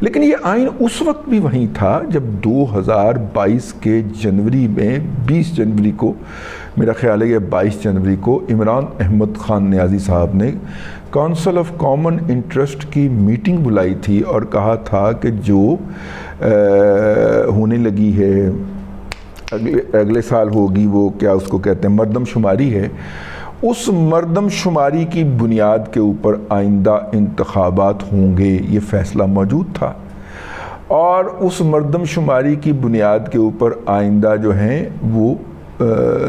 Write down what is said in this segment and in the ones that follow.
لیکن یہ آئین اس وقت بھی وہیں تھا جب 2022 کے جنوری میں 20 جنوری کو میرا خیال ہے یہ 22 جنوری کو عمران احمد خان نیازی صاحب نے کونسل آف کامن انٹرسٹ کی میٹنگ بلائی تھی اور کہا تھا کہ جو ہونے لگی ہے اگلے سال ہوگی وہ کیا اس کو کہتے ہیں مردم شماری ہے، اس مردم شماری کی بنیاد کے اوپر آئندہ انتخابات ہوں گے، یہ فیصلہ موجود تھا، اور اس مردم شماری کی بنیاد کے اوپر آئندہ جو ہیں وہ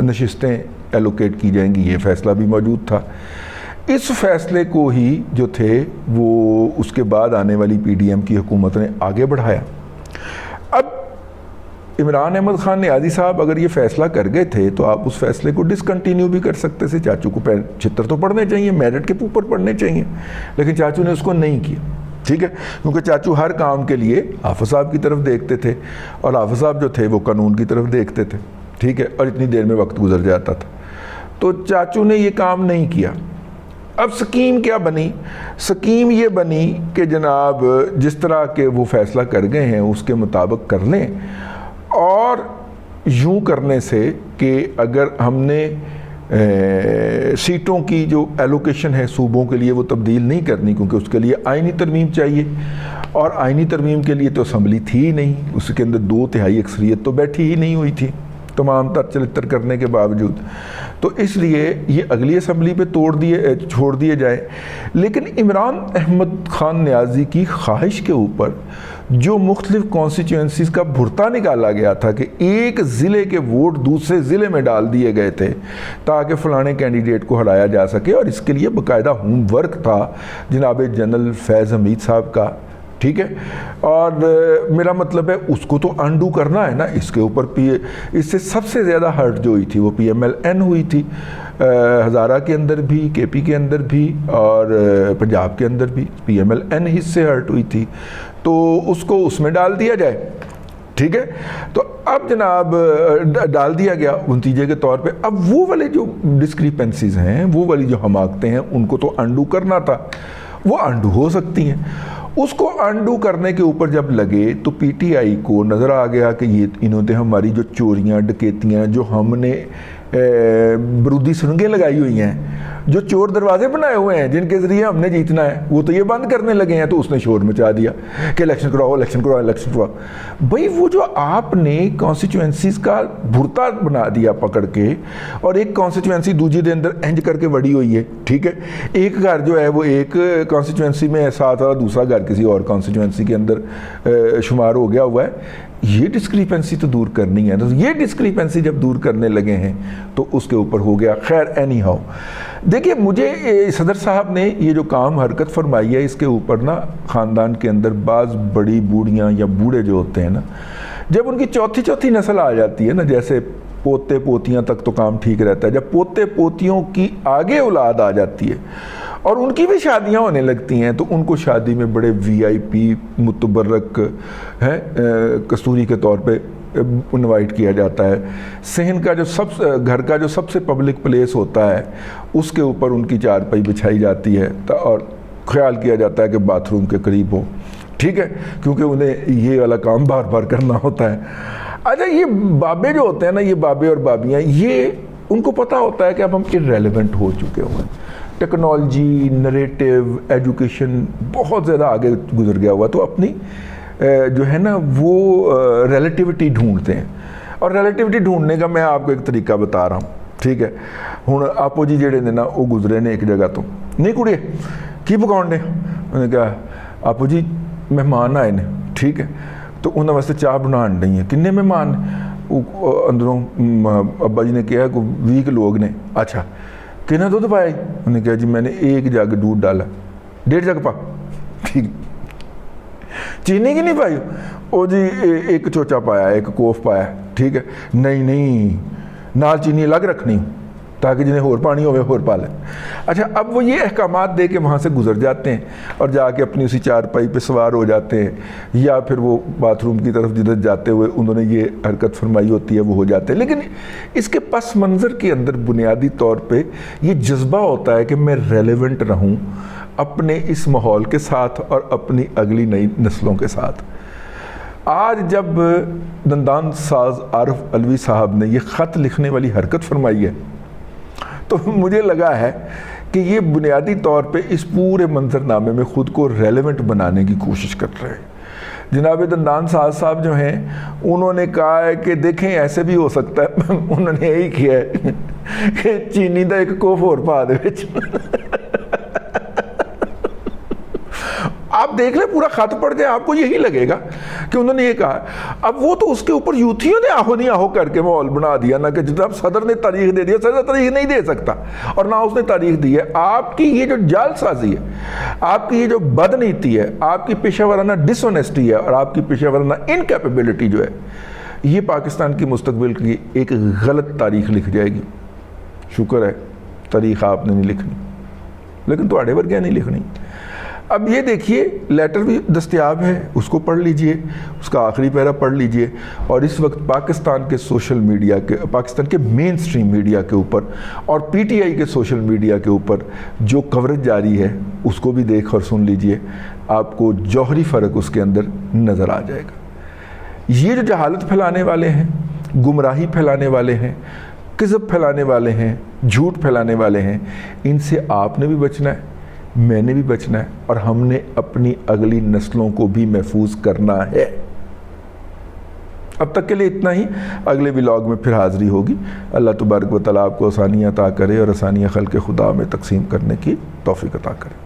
نشستیں ایلوکیٹ کی جائیں گی، یہ فیصلہ بھی موجود تھا۔ اس فیصلے کو ہی جو تھے وہ اس کے بعد آنے والی پی ڈی ایم کی حکومت نے آگے بڑھایا۔ اب عمران احمد خان نیازی صاحب اگر یہ فیصلہ کر گئے تھے تو آپ اس فیصلے کو ڈسکنٹینیو بھی کر سکتے تھے، چاچو کو چھتر تو پڑھنے چاہیے، میرٹ کے اوپر پڑھنے چاہیے، لیکن چاچو نے اس کو نہیں کیا، ٹھیک ہے، کیونکہ چاچو ہر کام کے لیے حافظ صاحب کی طرف دیکھتے تھے اور حافظ صاحب جو تھے وہ قانون کی طرف دیکھتے تھے، ٹھیک ہے، اور اتنی دیر میں وقت گزر جاتا تھا، تو چاچو نے یہ کام نہیں کیا۔ اب سکیم کیا بنی؟ سکیم یہ بنی کہ جناب جس طرح کے وہ فیصلہ کر گئے ہیں اس کے مطابق کر لیں، اور یوں کرنے سے کہ اگر ہم نے سیٹوں کی جو ایلوکیشن ہے صوبوں کے لیے وہ تبدیل نہیں کرنی، کیونکہ اس کے لیے آئینی ترمیم چاہیے، اور آئینی ترمیم کے لیے تو اسمبلی تھی ہی نہیں، اس کے اندر 2/3 اکثریت تو بیٹھی ہی نہیں ہوئی تھی تمام تر چلتر کرنے کے باوجود، تو اس لیے یہ اگلی اسمبلی پہ چھوڑ دیے جائے۔ لیکن عمران احمد خان نیازی کی خواہش کے اوپر جو مختلف کانسٹیچوئنسیز کا بھرتا نکالا گیا تھا کہ ایک ضلع کے ووٹ دوسرے ضلع میں ڈال دیے گئے تھے تاکہ فلانے کینڈیڈیٹ کو ہرایا جا سکے، اور اس کے لیے باقاعدہ ہوم ورک تھا جناب جنرل فیض حمید صاحب کا، ٹھیک ہے، اور میرا مطلب ہے اس کو تو انڈو کرنا ہے نا، اس کے اوپر اس سے سب سے زیادہ ہرٹ جو ہوئی تھی وہ پی ایم ایل این ہوئی تھی، ہزارہ کے اندر بھی، کے پی کے اندر بھی، اور پنجاب کے اندر بھی پی ایم ایل این ہی سے ہرٹ ہوئی تھی، تو اس کو اس میں ڈال دیا جائے، ٹھیک ہے، تو اب جناب ڈال دیا گیا نتیجے کے طور پہ۔ اب وہ والے جو ڈسکریپنسیز ہیں، وہ والی جو حماقتیں ہیں، ان کو تو انڈو کرنا تھا، وہ انڈو ہو سکتی ہیں۔ اس کو انڈو کرنے کے اوپر جب لگے تو پی ٹی آئی کو نظر آ گیا کہ یہ انہوں نے ہماری جو چوریاں ڈکیتیاں جو ہم نے برودی سرنگیں لگائی ہوئی ہیں، جو چور دروازے بنائے ہوئے ہیں جن کے ذریعے ہم نے جیتنا ہے، وہ تو یہ بند کرنے لگے ہیں، تو اس نے شور مچا دیا کہ الیکشن کراؤ الیکشن کراؤ الیکشن کراؤ۔ بھئی وہ جو آپ نے کانسٹیچوئنسیز کا بھرتا بنا دیا پکڑ کے، اور ایک کانسٹیچوئنسی دوسری دے اندر انج کر کے وڑی ہوئی ہے، ٹھیک ہے، ایک گھر جو ہے وہ ایک کانسٹیچوئنسی میں ساتھ والا دوسرا گھر کسی اور کانسٹیچوئنسی کے اندر شمار ہو گیا ہوا ہے، یہ ڈسکریپنسی تو دور کرنی ہے، تو یہ ڈسکریپنسی جب دور کرنے لگے ہیں تو اس کے اوپر ہو گیا۔ خیر اینی ہاؤ، دیکھیے مجھے صدر صاحب نے یہ جو کام حرکت فرمائی ہے، اس کے اوپر نا خاندان کے اندر بعض بڑی بوڑھیاں یا بوڑھے جو ہوتے ہیں نا، جب ان کی چوتھی نسل آ جاتی ہے نا، جیسے پوتے پوتیاں تک تو کام ٹھیک رہتا ہے، جب پوتے پوتیوں کی آگے اولاد آ جاتی ہے اور ان کی بھی شادیاں ہونے لگتی ہیں، تو ان کو شادی میں بڑے وی آئی پی متبرک ہیں کستوری کے طور پہ انوائٹ کیا جاتا ہے۔ صحن کا جو گھر کا جو سب سے پبلک پلیس ہوتا ہے اس کے اوپر ان کی چارپائی بچھائی جاتی ہے اور خیال کیا جاتا ہے کہ باتھ روم کے قریب ہو، ٹھیک ہے، کیونکہ انہیں یہ والا کام بار بار کرنا ہوتا ہے۔ اچھا یہ بابے جو ہوتے ہیں نا، یہ بابے اور بابیاں، یہ ان کو پتہ ہوتا ہے کہ اب ہم ارریلیونٹ ہو چکے ہوئے ہیں، ٹیکنالوجی، نریٹیو، ایجوکیشن بہت زیادہ آگے گزر گیا ہوا، تو اپنی جو ہے نا وہ ریلیٹیوٹی ڈھونڈتے ہیں، اور ریلیٹیوٹی ڈھونڈنے کا میں آپ کو ایک طریقہ بتا رہا ہوں، ٹھیک ہے۔ ہوں آپو جی جڑے نے نا وہ گزرے نے ایک جگہ تو نہیں کڑیے کی پکاؤن نے، انہوں نے کہا آپو جی مہمان آئے نے، ٹھیک ہے، تو انہوں واسطے چاہ بنان نہیں ہے، کنے مہمان اندروں ابا جی نے کہا کہ 20 لوگ نے، اچھا کہنا دودھ پایا، انہوں نے کہا جی میں نے 1 جگ دودھ ڈالا، 1.5 جگ پا، ٹھیک، چینی کی نہیں پائی، او جی 1 چوچا پایا، 1 کوف پایا، ٹھیک ہے، نہیں نال چینی الگ رکھنی تاکہ جنہیں اور پانی ہوئے اور پالیں. اچھا اب وہ یہ احکامات دے کے وہاں سے گزر جاتے ہیں اور جا کے اپنی اسی چارپائی پہ سوار ہو جاتے ہیں, یا پھر وہ باتھ روم کی طرف جدھر جاتے ہوئے انہوں نے یہ حرکت فرمائی ہوتی ہے وہ ہو جاتے ہیں. لیکن اس کے پس منظر کے اندر بنیادی طور پہ یہ جذبہ ہوتا ہے کہ میں ریلیونٹ رہوں اپنے اس ماحول کے ساتھ اور اپنی اگلی نئی نسلوں کے ساتھ. آج جب دندان ساز عارف علوی صاحب نے یہ خط لکھنے والی حرکت فرمائی ہے تو مجھے لگا ہے کہ یہ بنیادی طور پہ اس پورے منظرنامے میں خود کو ریلیونٹ بنانے کی کوشش کر رہے ہیں. جناب دندان ساز صاحب جو ہیں انہوں نے کہا ہے کہ دیکھیں ایسے بھی ہو سکتا ہے, انہوں نے یہی کیا ہے کہ چینی دا ایک کوف اور پا دے وچ. آپ دیکھ لیں پورا خط پڑھ کے آپ کو یہی لگے گا کہ انہوں نے یہ کہا. اب وہ تو اس کے اوپر یوتھیوں نے آہو نہیں آہو کر کے ماحول بنا دیا نا, کہ جناب صدر نے تاریخ دے دیا, صدر تاریخ نہیں دے سکتا اور نہ اس نے تاریخ دی ہے. آپ کی یہ جو جال سازی ہے, آپ کی یہ جو بدنیتی ہے, آپ کی پیشہ ورانہ ڈس آنیسٹی ہے اور آپ کی پیشہ ورانہ انکیپیبلٹی جو ہے, یہ پاکستان کی مستقبل کی ایک غلط تاریخ لکھ جائے گی. شکر ہے تاریخ آپ نے نہیں لکھنی, لیکن تو آڑے ورگیا نہیں لکھنی. اب یہ دیکھیے لیٹر بھی دستیاب ہے, اس کو پڑھ لیجئے, اس کا آخری پیرا پڑھ لیجئے. اور اس وقت پاکستان کے سوشل میڈیا کے, پاکستان کے مین سٹریم میڈیا کے اوپر اور پی ٹی آئی کے سوشل میڈیا کے اوپر جو کوریج جاری ہے اس کو بھی دیکھ اور سن لیجئے. آپ کو جوہری فرق اس کے اندر نظر آ جائے گا. یہ جو جہالت پھیلانے والے ہیں, گمراہی پھیلانے والے ہیں, کذب پھیلانے والے ہیں, جھوٹ پھیلانے والے ہیں, ان سے آپ نے بھی بچنا ہے, میں نے بھی بچنا ہے, اور ہم نے اپنی اگلی نسلوں کو بھی محفوظ کرنا ہے. اب تک کے لیے اتنا ہی. اگلے ولاگ میں پھر حاضری ہوگی. اللہ تبارک و تعالیٰ آپ کو آسانیاں عطا کرے اور آسانیاں خلق خدا میں تقسیم کرنے کی توفیق عطا کرے.